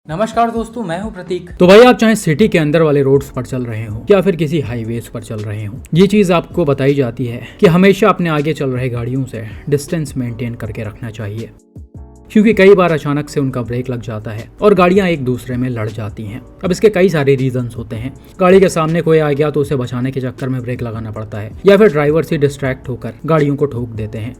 नमस्कार दोस्तों, मैं हूं प्रतीक। तो भाई आप चाहे सिटी के अंदर वाले रोड्स पर चल रहे हो या फिर किसी हाईवेज पर चल रहे हो, ये चीज आपको बताई जाती है कि हमेशा अपने आगे चल रहे गाड़ियों से डिस्टेंस मेंटेन करके रखना चाहिए, क्योंकि कई बार अचानक से उनका ब्रेक लग जाता है और गाड़ियां एक दूसरे में लड़ जाती हैं। अब इसके कई सारे रीजंस होते हैं। गाड़ी के सामने कोई आ गया तो उसे बचाने के चक्कर में ब्रेक लगाना पड़ता है, या फिर ड्राइवर से डिस्ट्रैक्ट होकर गाड़ियों को ठोक देते हैं।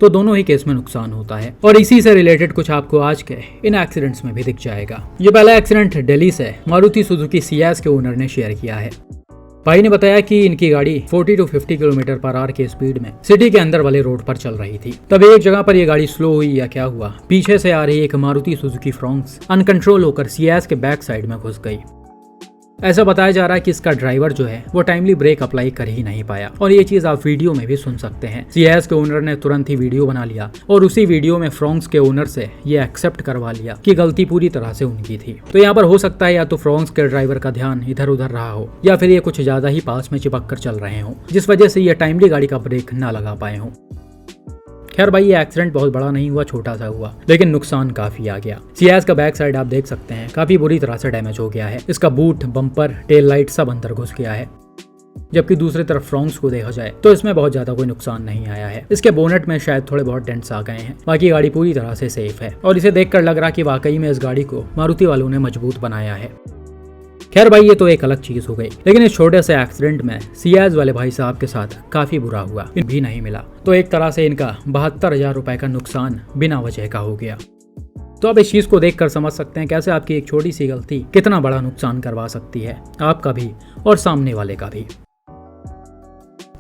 तो दोनों ही केस में नुकसान होता है और इसी से रिलेटेड कुछ आपको आज के इन एक्सीडेंट्स में भी दिख जाएगा। ये पहला एक्सीडेंट दिल्ली से मारुति सुजुकी सियाज के ओनर ने शेयर किया है। भाई ने बताया कि इनकी गाड़ी 40 to 50 किलोमीटर पर आवर के स्पीड में सिटी के अंदर वाले रोड पर चल रही थी। तब एक जगह पर यह गाड़ी स्लो हुई या क्या हुआ, पीछे से आ रही एक मारुति सुजुकी फ्रॉन्क्स अनकंट्रोल होकर सियाज के बैक साइड में घुस गई। ऐसा बताया जा रहा है कि इसका ड्राइवर जो है वो टाइमली ब्रेक अप्लाई कर ही नहीं पाया, और ये चीज आप वीडियो में भी सुन सकते हैं। सियाज के ओनर ने तुरंत ही वीडियो बना लिया और उसी वीडियो में फ्रॉन्क्स के ओनर से ये एक्सेप्ट करवा लिया कि गलती पूरी तरह से उनकी थी। तो यहाँ पर हो सकता है या तो फ्रॉन्क्स के ड्राइवर का ध्यान इधर उधर रहा हो, या फिर ये कुछ ज्यादा ही पास में चिपक कर चल रहे हो, जिस वजह से ये टाइमली गाड़ी का ब्रेक ना लगा पाए हो। खैर भाई, ये एक्सीडेंट बहुत बड़ा नहीं हुआ, छोटा सा हुआ, लेकिन नुकसान काफी आ गया। सियाज का बैक साइड आप देख सकते हैं काफी बुरी तरह से डैमेज हो गया है। इसका बूट, बम्पर, टेल लाइट सब अंदर घुस गया है। जबकि दूसरी तरफ फ्रॉन्क्स को देखा जाए तो इसमें बहुत ज्यादा कोई नुकसान नहीं आया है। इसके बोनेट में शायद थोड़े बहुत डेंट्स आ गए हैं, बाकी गाड़ी पूरी तरह से सेफ है और इसे देखकर लग रहा कि वाकई में इस गाड़ी को मारुति वालों ने मजबूत बनाया है। खैर भाई, ये तो एक अलग चीज हो गई, लेकिन इस छोटे से एक्सीडेंट में सियाज वाले भाई साहब के साथ काफी बुरा हुआ, भी नहीं मिला। तो एक तरह से इनका 72,000 रुपए का नुकसान बिना वजह का हो गया। तो अब इस चीज को देखकर समझ सकते हैं कैसे आपकी एक छोटी सी गलती कितना बड़ा नुकसान करवा सकती है, आपका भी और सामने वाले का भी।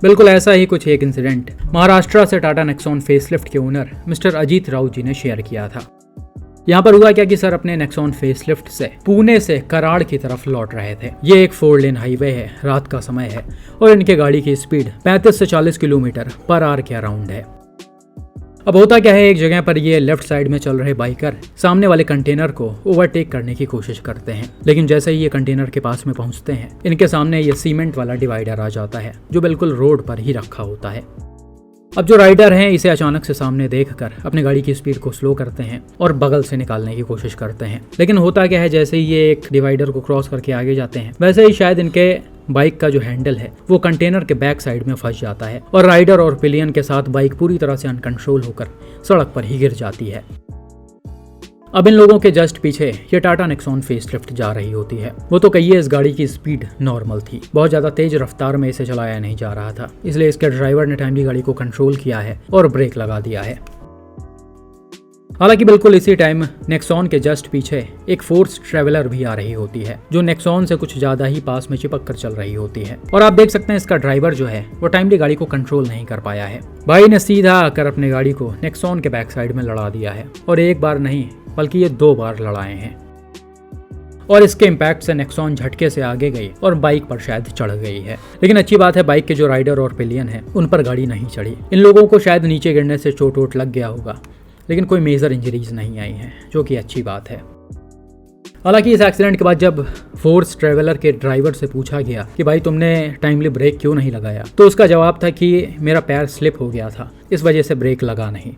बिल्कुल ऐसा ही कुछ एक इंसिडेंट महाराष्ट्र से टाटा नेक्सॉन फेसलिफ्ट के ओनर मिस्टर अजीत राउत जी ने शेयर किया था। यहाँ पर हुआ क्या कि सर अपने नेक्सॉन फेसलिफ्ट से पुणे से कराड़ की तरफ लौट रहे थे। ये एक 4 लेन हाईवे है, रात का समय है और इनके गाड़ी की स्पीड 35 से 40 किलोमीटर पर आवर के अराउंड है। अब होता क्या है, एक जगह पर ये लेफ्ट साइड में चल रहे बाइकर सामने वाले कंटेनर को ओवरटेक करने की कोशिश करते हैं, लेकिन जैसे ही ये कंटेनर के पास में पहुंचते हैं, इनके सामने ये सीमेंट वाला डिवाइडर आ जाता है जो बिल्कुल रोड पर ही रखा होता है। अब जो राइडर हैं इसे अचानक से सामने देखकर अपनी गाड़ी की स्पीड को स्लो करते हैं और बगल से निकालने की कोशिश करते हैं, लेकिन होता क्या है, जैसे ही ये एक डिवाइडर को क्रॉस करके आगे जाते हैं, वैसे ही शायद इनके बाइक का जो हैंडल है वो कंटेनर के बैक साइड में फंस जाता है और राइडर और पिलियन के साथ बाइक पूरी तरह से अनकंट्रोल होकर सड़क पर ही गिर जाती है। अब इन लोगों के जस्ट पीछे ये टाटा नेक्सॉन फेसलिफ्ट जा रही होती है। वो तो कहिए इस गाड़ी की स्पीड नॉर्मल थी, बहुत ज्यादा तेज रफ्तार में इसे चलाया नहीं जा रहा था, इसलिए इसके ड्राइवर ने टाइमली गाड़ी को कंट्रोल किया है और ब्रेक लगा दिया है। हालांकि बिल्कुल इसी टाइम नेक्सॉन के जस्ट पीछे एक फोर्स ट्रेवलर भी आ रही होती है जो नेक्सॉन से कुछ ज्यादा ही पास में चिपक कर चल रही होती है, और आप देख सकते हैं इसका ड्राइवर जो है वो टाइमली गाड़ी को कंट्रोल नहीं कर पाया है। भाई ने सीधा आकर अपने गाड़ी को नेक्सॉन के बैक साइड में लड़ा दिया है, और एक बार नहीं बल्कि ये 2 बार लड़ाए हैं, और इसके इम्पैक्ट से नेक्सॉन झटके से आगे गई और बाइक पर शायद चढ़ गई है। लेकिन अच्छी बात है, बाइक के जो राइडर और पिलियन है उन पर गाड़ी नहीं चढ़ी। इन लोगों को शायद नीचे गिरने से चोट वोट लग गया होगा, लेकिन कोई मेजर इंजरीज नहीं आई हैं, जो कि अच्छी बात है। हालांकि इस एक्सीडेंट के बाद जब फोर्स ट्रेवलर के ड्राइवर से पूछा गया कि भाई तुमने टाइमली ब्रेक क्यों नहीं लगाया, तो उसका जवाब था कि मेरा पैर स्लिप हो गया था, इस वजह से ब्रेक लगा नहीं।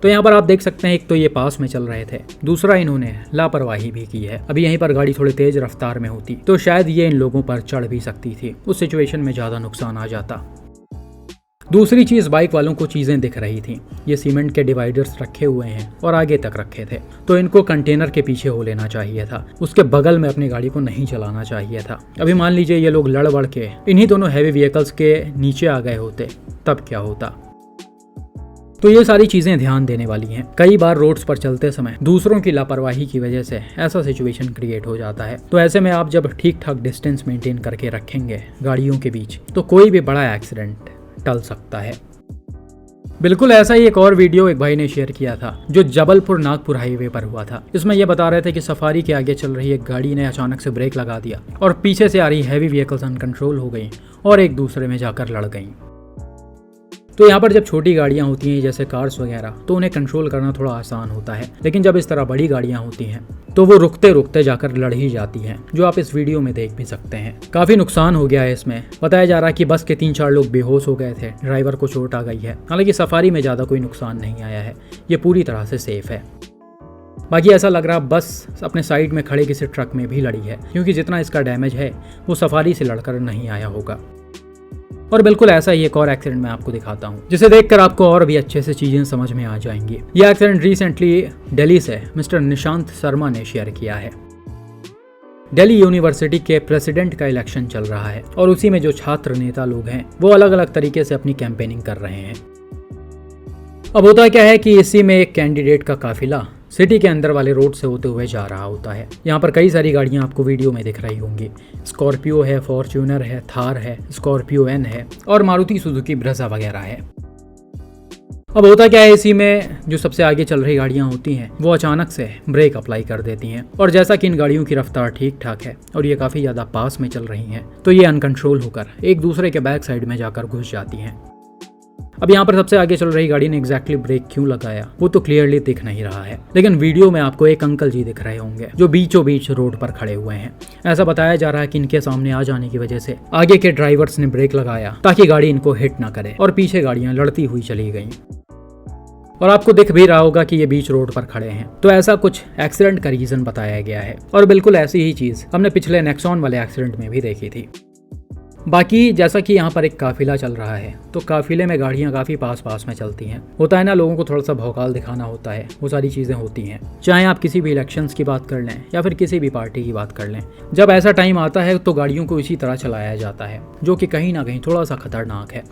तो यहाँ पर आप देख सकते हैं, एक तो ये पास में चल रहे थे, दूसरा इन्होंने लापरवाही भी की है। अभी यहीं पर गाड़ी थोड़ी तेज रफ्तार में होती तो शायद ये इन लोगों पर चढ़ भी सकती थी, उस सिचुएशन में ज्यादा नुकसान आ जाता। दूसरी चीज, बाइक वालों को चीजें दिख रही थी। ये सीमेंट के डिवाइडर्स रखे हुए हैं और आगे तक रखे थे, तो इनको कंटेनर के पीछे हो लेना चाहिए था, उसके बगल में अपनी गाड़ी को नहीं चलाना चाहिए था। अभी मान लीजिए ये लोग लड़ बढ़ के इन्हीं दोनों हैवी व्हीकल्स के नीचे आ गए होते, तब क्या होता। तो ये सारी चीजें ध्यान देने वाली हैं। कई बार रोड्स पर चलते समय दूसरों की लापरवाही की वजह से ऐसा सिचुएशन क्रिएट हो जाता है। तो ऐसे में आप जब ठीक ठाक डिस्टेंस मेंटेन करके रखेंगे गाड़ियों के बीच, तो कोई भी बड़ा एक्सीडेंट टल सकता है। बिल्कुल ऐसा ही एक और वीडियो एक भाई ने शेयर किया था जो जबलपुर नागपुर हाईवे पर हुआ था। इसमें यह बता रहे थे कि सफारी के आगे चल रही एक गाड़ी ने अचानक से ब्रेक लगा दिया और पीछे से आ रही हैवी व्हीकल्स अनकंट्रोल हो गई और एक दूसरे में जाकर लड़ गई। तो यहाँ पर जब छोटी गाड़ियाँ होती हैं जैसे कार्स वगैरह, तो उन्हें कंट्रोल करना थोड़ा आसान होता है, लेकिन जब इस तरह बड़ी गाड़ियाँ होती हैं तो वो रुकते रुकते जाकर लड़ ही जाती हैं, जो आप इस वीडियो में देख भी सकते हैं। काफी नुकसान हो गया है इसमें। बताया जा रहा है कि बस के 3-4 लोग बेहोश हो गए थे, ड्राइवर को चोट आ गई है। हालांकि सफारी में ज्यादा कोई नुकसान नहीं आया है, ये पूरी तरह से सेफ है। बाकी ऐसा लग रहा बस अपने साइड में खड़े किसी ट्रक में भी लड़ी है, क्योंकि जितना इसका डैमेज है वो सफारी से लड़कर नहीं आया होगा। और बिल्कुल ऐसा ही एक और एक्सीडेंट मैं आपको दिखाता हूँ, जिसे देखकर आपको और भी अच्छे से चीजें समझ में आ जाएंगी। यह एक्सीडेंट रिसेंटली दिल्ली से मिस्टर निशांत शर्मा ने शेयर किया है। दिल्ली यूनिवर्सिटी के प्रेसिडेंट का इलेक्शन चल रहा है और उसी में जो छात्र नेता लोग हैं वो अलग अलग तरीके से अपनी कैंपेनिंग कर रहे हैं। अब होता क्या है कि इसी में एक कैंडिडेट का काफिला सिटी के अंदर वाले रोड से होते हुए जा रहा होता है। यहाँ पर कई सारी गाड़ियाँ आपको वीडियो में दिख रही होंगी। स्कॉर्पियो है, फॉर्च्यूनर है, थार है, स्कॉर्पियो एन है और मारुति सुजुकी ब्रेजा वगैरह है। अब होता क्या है, इसी में जो सबसे आगे चल रही गाड़ियाँ होती हैं वो अचानक से ब्रेक अप्लाई कर देती हैं, और जैसा कि इन गाड़ियों की रफ्तार ठीक ठाक है और ये काफ़ी ज़्यादा पास में चल रही हैं, तो ये अनकंट्रोल होकर एक दूसरे के बैक साइड में जाकर घुस जाती हैं। अब यहाँ पर सबसे आगे चल रही गाड़ी ने एग्जैक्टली ब्रेक क्यों लगाया वो तो क्लियरली दिख नहीं रहा है, लेकिन वीडियो में आपको एक अंकल जी दिख रहे होंगे जो बीचों बीच रोड पर खड़े हुए हैं। ऐसा बताया जा रहा है कि इनके सामने आ जाने की वजह से आगे के ड्राइवर्स ने ब्रेक लगाया ताकि गाड़ी इनको हिट ना करे, और पीछे गाड़ियां लड़ती हुई चली गईं। और आपको दिख भी रहा होगा कि ये बीच रोड पर खड़े हैं। तो ऐसा कुछ एक्सीडेंट का रीजन बताया गया है, और बिल्कुल ऐसी ही चीज हमने पिछले नेक्सॉन वाले एक्सीडेंट में भी देखी थी। बाकी जैसा कि यहाँ पर एक काफिला चल रहा है, तो काफिले में गाड़ियाँ काफ़ी पास पास में चलती हैं। होता है ना, लोगों को थोड़ा सा भौकाल दिखाना होता है, वो सारी चीज़ें होती हैं। चाहे आप किसी भी इलेक्शंस की बात कर लें या फिर किसी भी पार्टी की बात कर लें, जब ऐसा टाइम आता है तो गाड़ियों को इसी तरह चलाया जाता है, जो कि कहीं ना कहीं थोड़ा सा खतरनाक है।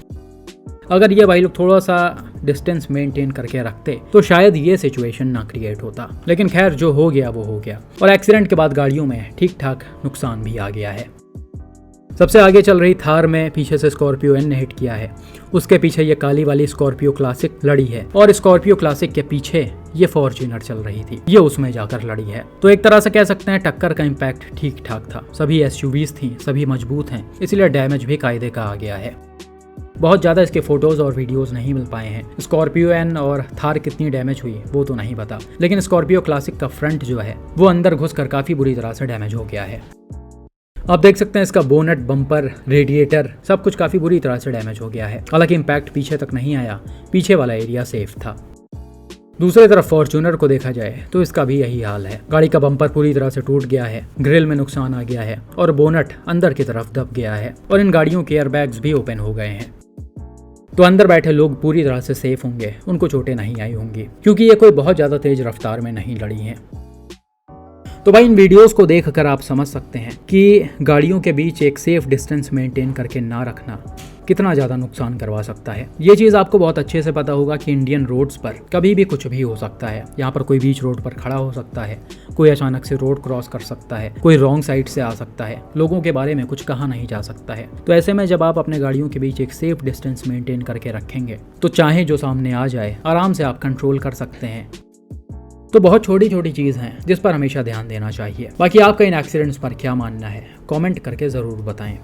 अगर ये भाई लोग थोड़ा सा डिस्टेंस मेंटेन करके रखते तो शायद ये सिचुएशन ना क्रिएट होता, लेकिन खैर जो हो गया वो हो गया। और एक्सीडेंट के बाद गाड़ियों में ठीक ठाक नुकसान भी आ गया है। सबसे आगे चल रही थार में पीछे से स्कॉर्पियो एन ने हिट किया है, उसके पीछे ये काली वाली स्कॉर्पियो क्लासिक लड़ी है, और स्कॉर्पियो क्लासिक के पीछे ये फॉर्च्यूनर चल रही थी, ये उसमें जाकर लड़ी है। तो एक तरह से कह सकते हैं टक्कर का इम्पैक्ट ठीक ठाक था। सभी एसयूवीज थी, सभी मजबूत हैं, इसलिए डैमेज भी कायदे का आ गया है। बहुत ज़्यादा इसके फोटोज़ और वीडियोज़ नहीं मिल पाए हैं। स्कॉर्पियो एन और थार कितनी डैमेज हुई वो तो नहीं पता, लेकिन स्कॉर्पियो क्लासिक का फ्रंट जो है वो अंदर घुसकर काफ़ी बुरी तरह से डैमेज हो गया है। आप देख सकते हैं इसका बोनट, बम्पर, रेडिएटर सब कुछ काफ़ी बुरी तरह से डैमेज हो गया है। हालांकि इम्पैक्ट पीछे तक नहीं आया, पीछे वाला एरिया सेफ था। दूसरी तरफ फॉर्च्यूनर को देखा जाए तो इसका भी यही हाल है। गाड़ी का बम्पर पूरी तरह से टूट गया है, ग्रिल में नुकसान आ गया है और बोनट अंदर की तरफ दब गया है, और इन गाड़ियों के एयरबैग्स भी ओपन हो गए हैं। तो अंदर बैठे लोग पूरी तरह से सेफ होंगे, उनको चोटें नहीं आई होंगी, क्योंकि ये कोई बहुत ज़्यादा तेज रफ्तार में नहीं लड़ी हैं। तो भाई इन वीडियोस को देखकर आप समझ सकते हैं कि गाड़ियों के बीच एक सेफ डिस्टेंस मेंटेन करके ना रखना कितना ज़्यादा नुकसान करवा सकता है। ये चीज़ आपको बहुत अच्छे से पता होगा कि इंडियन रोड्स पर कभी भी कुछ भी हो सकता है। यहाँ पर कोई बीच रोड पर खड़ा हो सकता है, कोई अचानक से रोड क्रॉस कर सकता है, कोई रॉन्ग साइड से आ सकता है, लोगों के बारे में कुछ कहा नहीं जा सकता है। तो ऐसे में जब आप अपने गाड़ियों के बीच एक सेफ डिस्टेंस मेंटेन करके रखेंगे तो चाहे जो सामने आ जाए आराम से आप कंट्रोल कर सकते हैं। तो बहुत छोटी छोटी चीज़ हैं जिस पर हमेशा ध्यान देना चाहिए। बाकी आपका इन एक्सीडेंट्स पर क्या मानना है कमेंट करके ज़रूर बताएं।